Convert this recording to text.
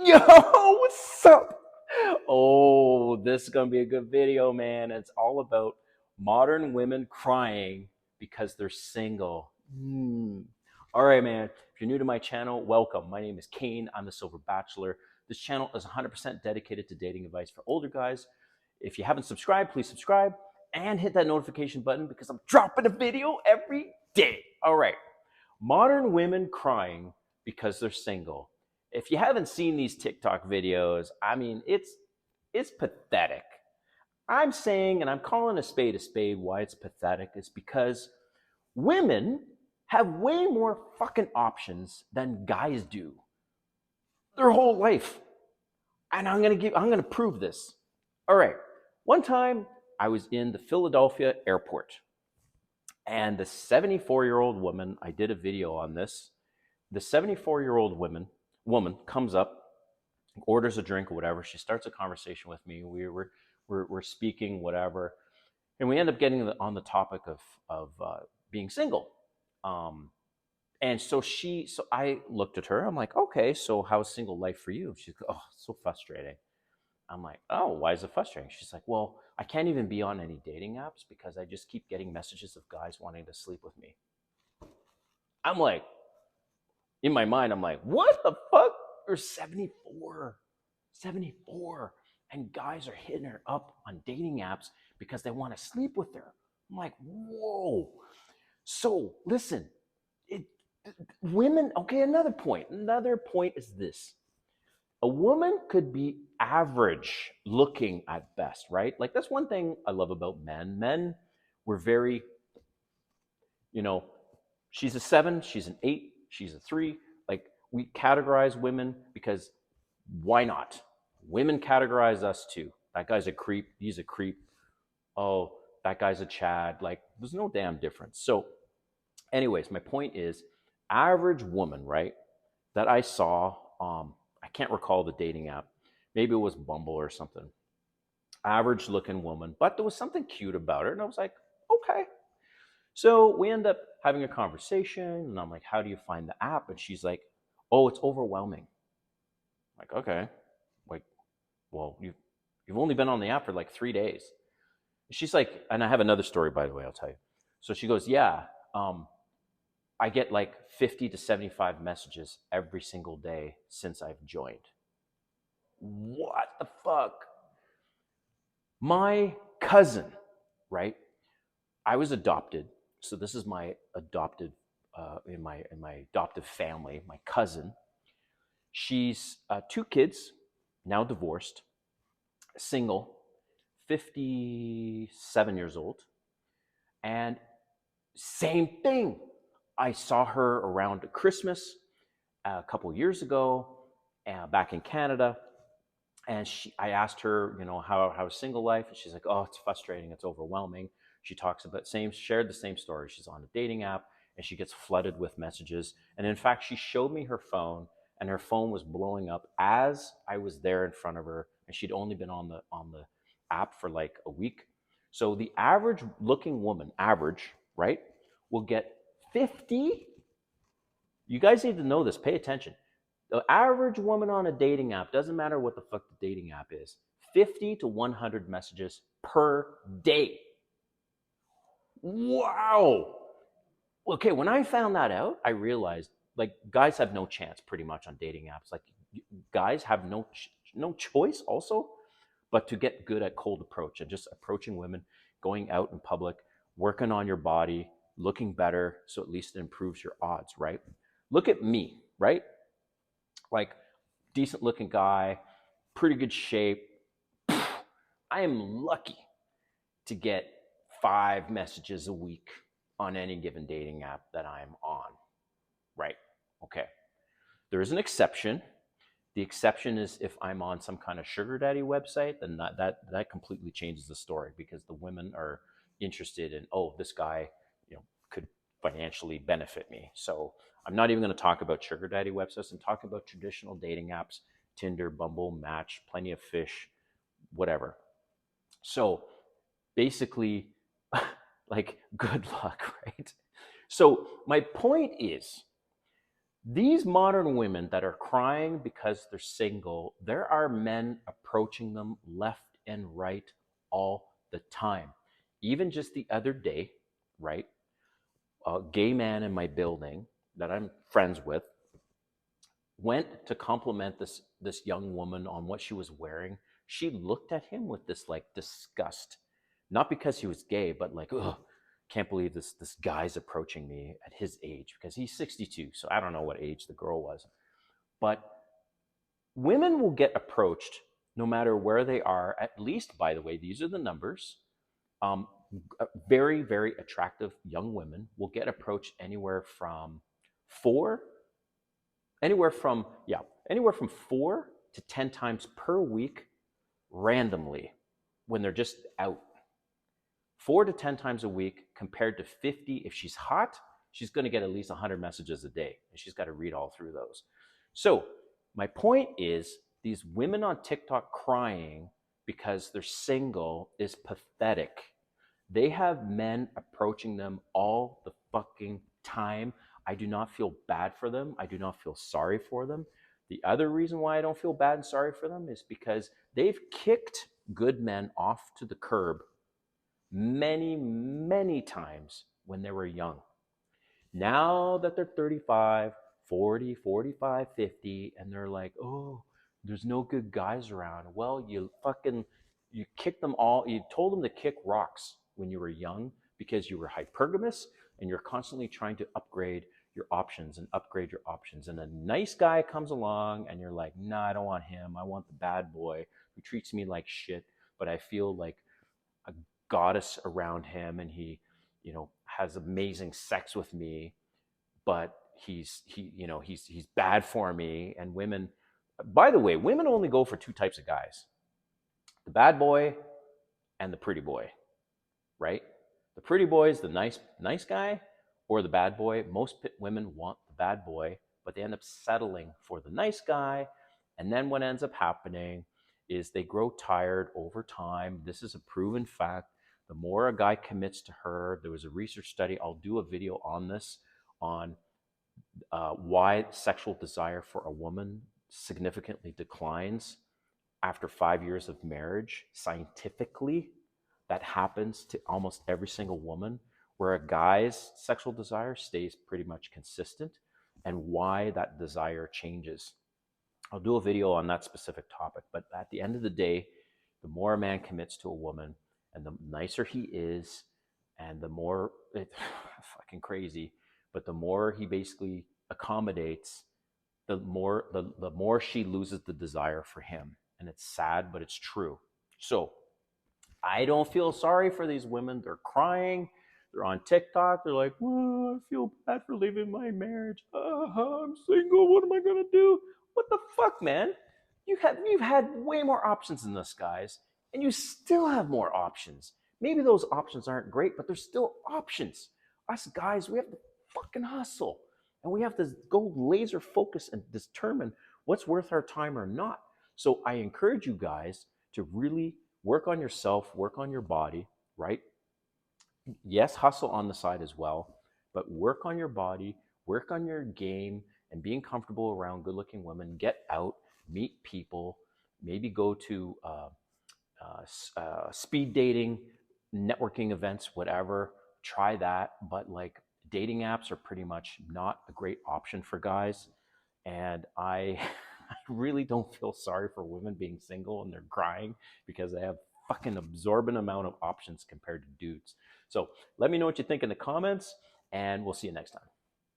Yo, what's up? Oh, this is going to be a good video, man. It's all about modern women crying because they're single. All right, man. If you're new to my channel, welcome. My name is Kane. I'm the Silver Bachelor. This channel is 100% dedicated to dating advice for older guys. If you haven't subscribed, please subscribe and hit that notification button because I'm dropping a video every day. All right. Modern women crying because they're single. If you haven't seen these TikTok videos, I mean, it's pathetic. I'm saying, and I'm calling a spade why it's pathetic is because women have way more fucking options than guys do their whole life. And I'm gonna prove this. All right. One time I was in the Philadelphia airport and the 74-year-old woman, I did a video on this. The 74-year-old woman comes up, orders a drink or whatever. She starts a conversation with me. We're speaking whatever, and we end up getting on the topic of being single. Um, and so I looked at her. I'm like, okay, so how's single life for you? She's like, oh, so frustrating. I'm like, oh, why is it frustrating? She's like, well, I can't even be on any dating apps because I just keep getting messages of guys wanting to sleep with me. I'm like, in my mind, I'm like, what the fuck? You're 74, 74, and guys are hitting her up on dating apps because they want to sleep with her. I'm like, whoa. So listen, it, women, okay, another point. Another point is this. A woman could be average looking at best, right? Like that's one thing I love about men. Men were very, you know, she's a 7, she's an 8, she's a 3. Like we categorize women because why not? Women categorize us too. That guy's a creep, he's a creep. Oh, that guy's a Chad. Like there's no damn difference. So anyways, my point is average woman, right? That I saw, I can't recall the dating app. Maybe it was Bumble or something. Average looking woman, but there was something cute about her. And I was like, okay, so we end up having a conversation, and I'm like, "How do you find the app?" And she's like, "Oh, it's overwhelming." I'm like, okay, like, well, you've only been on the app for like 3 days. She's like, and I have another story, by the way, I'll tell you. So she goes, "Yeah, I get like 50 to 75 messages every single day since I've joined." What the fuck? My cousin, right? I was adopted, so this is my adopted in my adoptive family. My cousin, she's 2 kids, now divorced, single, 57 years old, and same thing. I saw her around Christmas a couple years ago, back in Canada, and I asked her, how's single life, and she's like, oh, it's frustrating, it's overwhelming. She talks about shared the same story. She's on a dating app and she gets flooded with messages. And in fact, she showed me her phone, and her phone was blowing up as I was there in front of her, and she'd only been on the app for like a week. So the average looking woman, average, right, will get 50. You guys need to know this. Pay attention. The average woman on a dating app, doesn't matter what the fuck the dating app is, 50 to 100 messages per day. Wow. Okay, when I found that out, I realized like guys have no chance pretty much on dating apps. Like guys have no choice also but to get good at cold approach and just approaching women, going out in public, working on your body, looking better, so at least it improves your odds, right? Look at me, right? Like decent looking guy, pretty good shape. I am lucky to get 5 messages a week on any given dating app that I'm on, right? Okay. There is an exception. The exception is if I'm on some kind of sugar daddy website, then that completely changes the story because the women are interested in, oh, this guy, could financially benefit me. So I'm not even going to talk about sugar daddy websites. I'm talking about traditional dating apps, Tinder, Bumble, Match, Plenty of Fish, whatever. So basically, like, good luck, right? So my point is, These modern women that are crying because they're single, there are men approaching them left and right all the time. Even just the other day, right? A gay man in my building that I'm friends with went to compliment this young woman on what she was wearing. She looked at him with this like disgust, not because he was gay, but like, oh, can't believe this guy's approaching me at his age because he's 62. So I don't know what age the girl was, but women will get approached no matter where they are. At least, by the way, these are the numbers. Um, Very, very attractive young women will get approached four anywhere from 4 to 10 times per week randomly when they're just out. 4 to 10 times a week compared to 50. If she's hot, she's going to get at least 100 messages a day, and she's got to read all through those. So my point is, these women on TikTok crying because they're single is pathetic. They have men approaching them all the fucking time. I do not feel bad for them. I do not feel sorry for them. The other reason why I don't feel bad and sorry for them is because they've kicked good men off to the curb many, many times when they were young. Now that they're 35, 40, 45, 50, and they're like, oh, there's no good guys around. Well, you kicked them all. You told them to kick rocks when you were young because you were hypergamous and you're constantly trying to upgrade your options and upgrade your options. And a nice guy comes along and you're like, nah, I don't want him. I want the bad boy who treats me like shit, but I feel like a goddess around him, and he, has amazing sex with me, but he's bad for me. And women, by the way, women only go for two types of guys: the bad boy and the pretty boy, right? The pretty boy is the nice guy, or the bad boy. Most women want the bad boy, but they end up settling for the nice guy. And then what ends up happening is they grow tired over time. This is a proven fact. The more a guy commits to her, there was a research study. I'll do a video on this, on why sexual desire for a woman significantly declines after 5 years of marriage. Scientifically, that happens to almost every single woman, where a guy's sexual desire stays pretty much consistent, and why that desire changes. I'll do a video on that specific topic, but at the end of the day, the more a man commits to a woman and the nicer he is, and the more it's fucking crazy, but the more he basically accommodates, the more she loses the desire for him. And it's sad, but it's true. So I don't feel sorry for these women. They're crying. They're on TikTok. They're like, oh, I feel bad for leaving my marriage. I'm single. What am I gonna do? What the fuck, man? You've had way more options than this, guys, and you still have more options. Maybe those options aren't great, but there's still options. Us guys, we have to fucking hustle, and we have to go laser focus and determine what's worth our time or not. So I encourage you guys to really work on yourself, work on your body, right? Yes, hustle on the side as well, but work on your body, work on your game, and being comfortable around good looking women. Get out, meet people, maybe go to speed dating, networking events, whatever. Try that. But like, dating apps are pretty much not a great option for guys. And I, I really don't feel sorry for women being single and they're crying because they have fucking absorbent amount of options compared to dudes. So let me know what you think in the comments, and we'll see you next time.